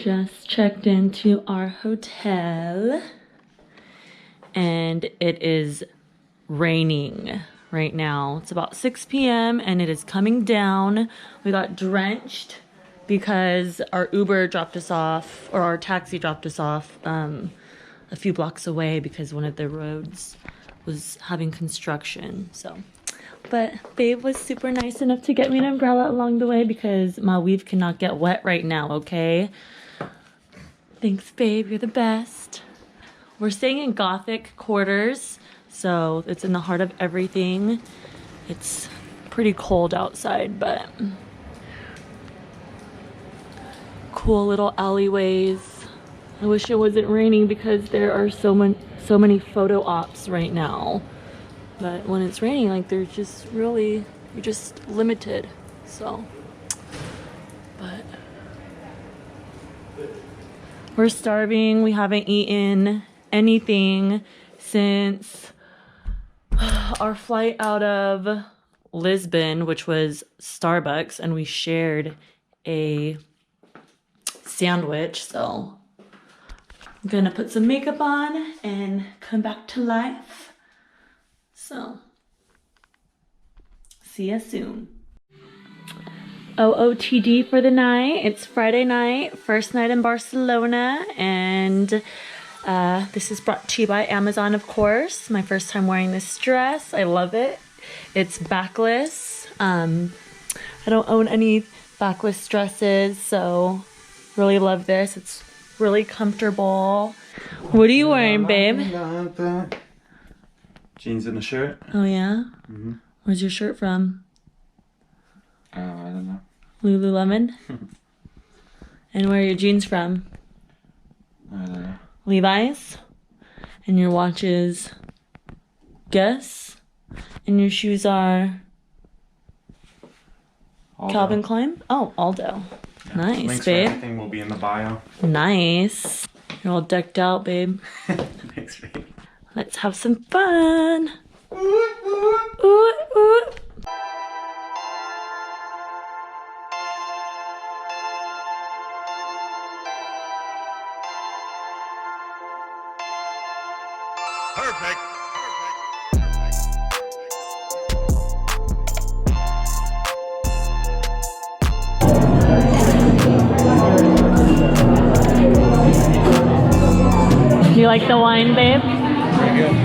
Just checked into our hotel and it is raining right now. It's about 6 p.m. and it is coming down. We got drenched because our Uber dropped us off, or our taxi dropped us off a few blocks away because one of the roads was having construction. So, but babe was super nice enough to get me an umbrella along the way because my weave cannot get wet right now, okay? Thanks, babe. You're the best. We're staying in Gothic quarters, so it's in the heart of everything. It's pretty cold outside, but cool little alleyways. I wish it wasn't raining because there are so many photo ops right now. But when it's raining, like, there's just really, you're just limited. So, but we're starving. We haven't eaten anything since our flight out of Lisbon, which was Starbucks, and we shared a sandwich. So I'm gonna put some makeup on and come back to life. So see ya soon. OOTD for the night. It's Friday night, first night in Barcelona, and this is brought to you by Amazon, of course. My first time wearing this dress. I love it. It's backless. I don't own any backless dresses, so really love this. It's really comfortable. What are you wearing, babe? Jeans and a shirt. Oh yeah? Mm-hmm. Where's your shirt from? I don't know. Lululemon? And where are your jeans from? I don't know. Levi's? And your watch is Guess? And your shoes are Aldo. Calvin Klein? Oh, Aldo. Yeah. Nice, Links babe. For everything will be in the bio. Nice. You're all decked out, babe. Thanks, babe. Let's have some fun. Ooh, ooh. Perfect. Do you like the wine, babe? Very good.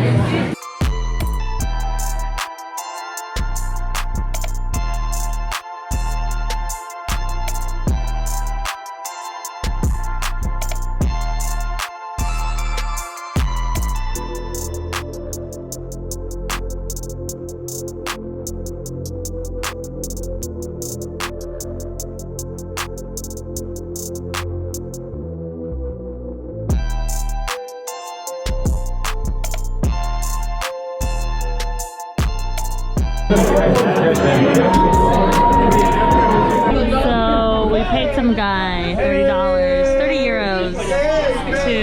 So we paid some guy $30, 30 euros to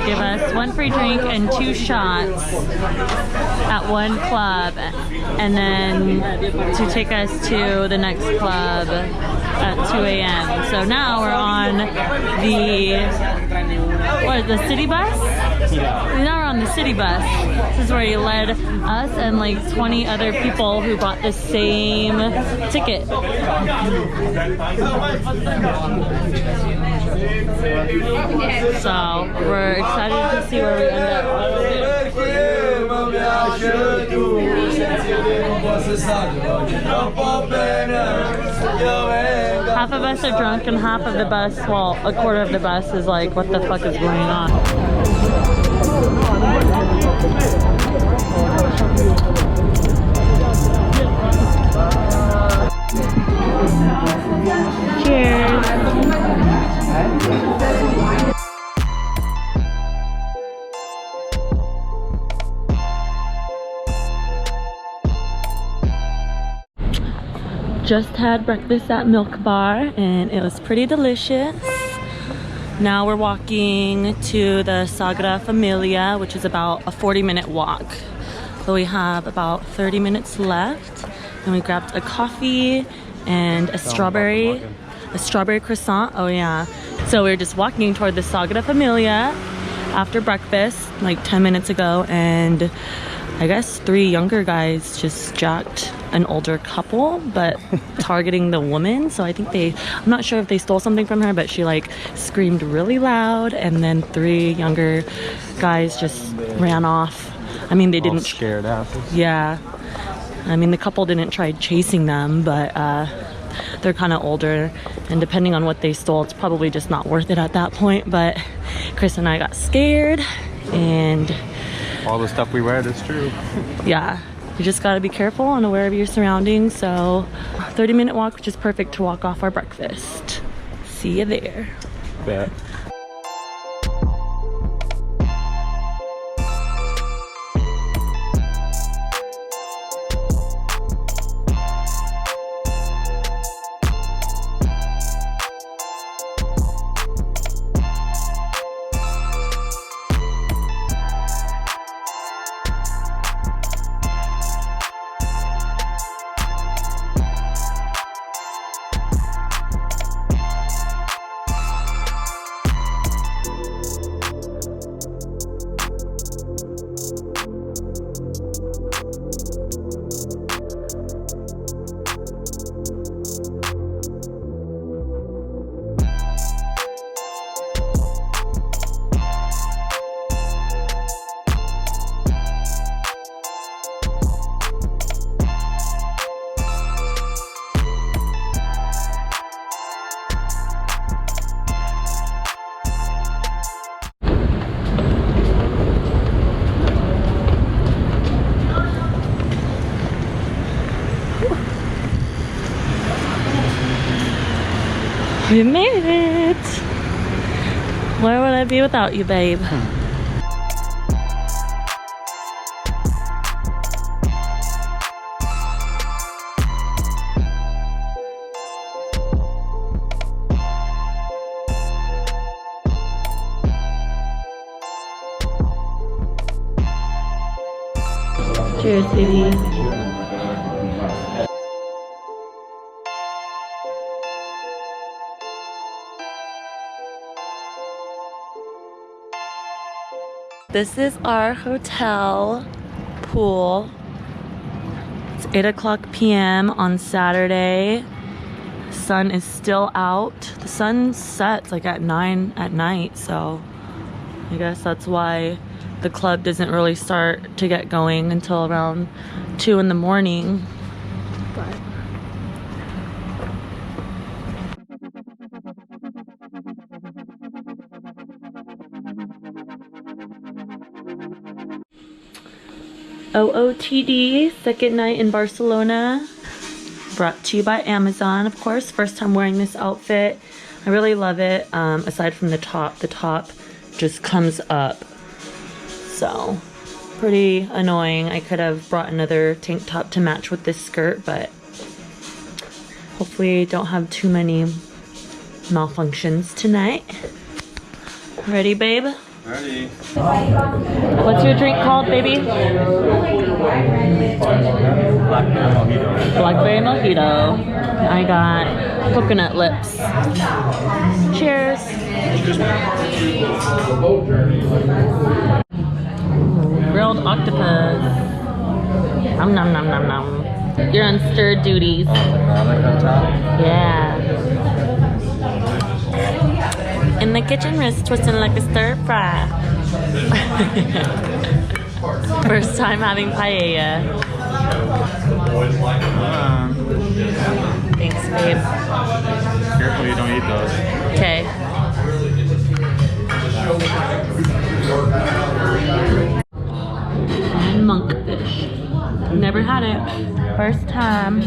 give us one free drink and 2 shots at one club, and then to take us to the next club at 2 a.m. So now we're on the city bus? Yeah. Now we're on the city bus. This is where he led us and like 20 other people who bought the same ticket. So we're excited to see where we end up. Half of us are drunk and half of the bus, well, a quarter of the bus is like, what the fuck is going on? Cheers! Just had breakfast at Milk Bar and it was pretty delicious. Now we're walking to the Sagrada Familia, which is about a 40-minute walk. So we have about 30 minutes left, and we grabbed a coffee and a strawberry croissant. Oh yeah, So we were just walking toward the Sagrada Familia after breakfast, like 10 minutes ago, and I guess 3 younger guys just jacked an older couple, but targeting the woman. So I think I'm not sure if they stole something from her, but she like screamed really loud, and then 3 younger guys just ran off. I mean, they didn't. All scared asses. Yeah. I mean, the couple didn't try chasing them, but they're kind of older, and depending on what they stole, it's probably just not worth it at that point. But Chris and I got scared, and All the stuff we read is true. yeah, you just got to be careful and aware of your surroundings. So 30-minute walk, which is perfect to walk off our breakfast. See you there. Bet. We made it! Where would I be without you, babe? Cheers, baby. This is our hotel pool. It's 8:00 p.m. on Saturday. Sun is still out. The sun sets like at 9 at night, so I guess that's why the club doesn't really start to get going until around 2 in the morning. But OOTD, second night in Barcelona. Brought to you by Amazon, of course. First time wearing this outfit. I really love it. Aside from the top just comes up. So, pretty annoying. I could have brought another tank top to match with this skirt, but hopefully don't have too many malfunctions tonight. Ready, babe? Ready. What's your drink called, baby? Blackberry mojito. Blackberry mojito. I got coconut lips. Cheers. Grilled octopus. Nom nom nom nom nom. You're on stir duties. Garlic on top. Yeah. In the kitchen, wrist twisting like a stir fry. First time having paella. Thanks, babe. Careful you don't eat those. Okay. And monkfish. Never had it. First time.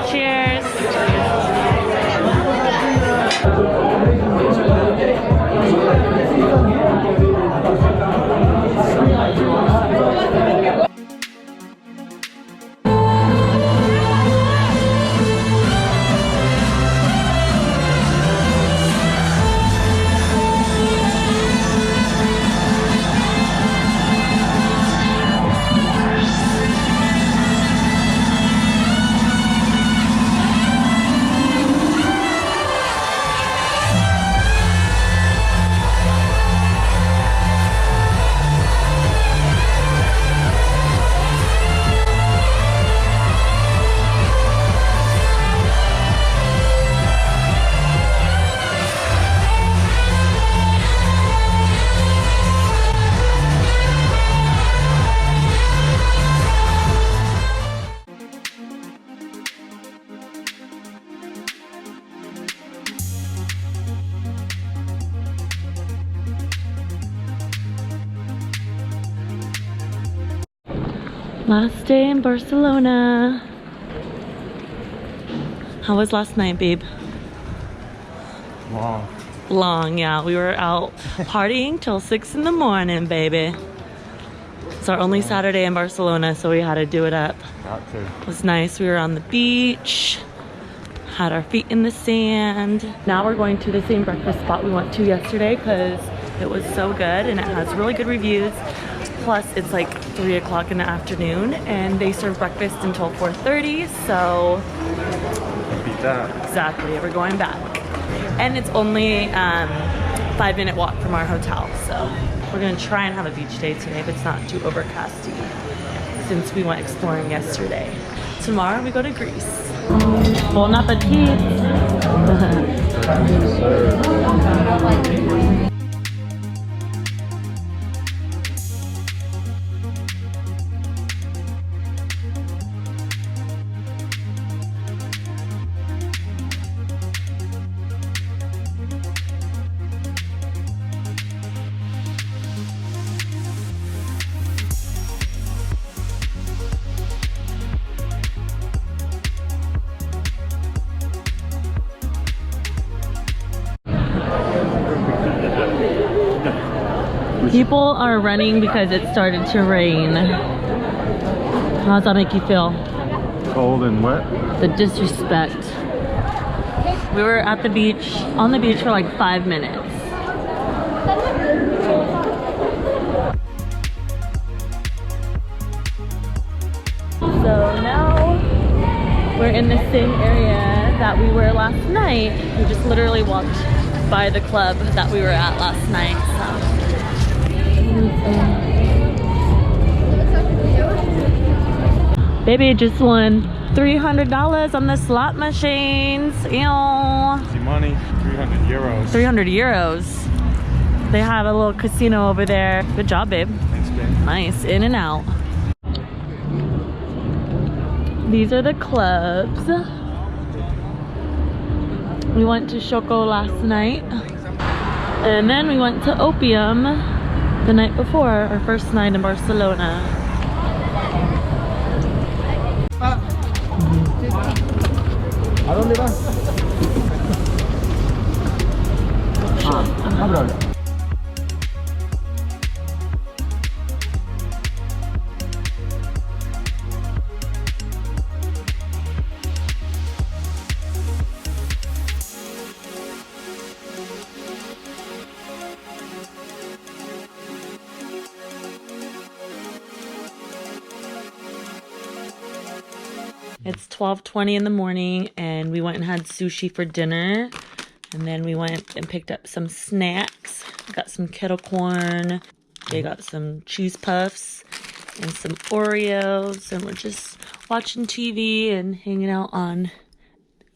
Cheers. Last day in Barcelona. How was last night, babe? Wow. Long, yeah. We were out partying till 6 in the morning, baby. It's our only Saturday in Barcelona, so we had to do it up. Got to. It was nice. We were on the beach, had our feet in the sand. Now we're going to the same breakfast spot we went to yesterday because it was so good and it has really good reviews. Plus, it's like 3 o'clock in the afternoon and they serve breakfast until 4:30, so Beat that. exactly, we're going back. And it's only 5-minute walk from our hotel, so we're gonna try and have a beach day today if it's not too overcasty since we went exploring yesterday. Tomorrow we go to Greece. Bon appetit! People are running because it started to rain. How does that make you feel? Cold and wet. The disrespect. We were at the beach, on the beach for like 5 minutes. So now we're in the same area that we were last night. We just literally walked by the club that we were at last night. So. Baby just won $300 on the slot machines. Ew. Easy money. 300 euros. 300 euros. They have a little casino over there. Good job, babe. Thanks, babe. Nice. In and out. These are the clubs. We went to Choco last night. And then we went to Opium the night before, our first night in Barcelona. ¿A dónde vas? Ábralo. It's 12:20 in the morning and we went and had sushi for dinner. And then we went and picked up some snacks. Got some kettle corn. They got some cheese puffs and some Oreos. And we're just watching TV and hanging out on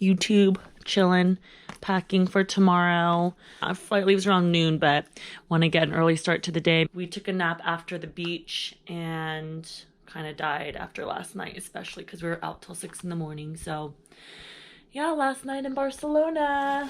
YouTube, chilling, packing for tomorrow. Our flight leaves around noon, but want to get an early start to the day. We took a nap after the beach and kind of died after last night, especially because we were out till 6 in the morning. So yeah, last night in Barcelona.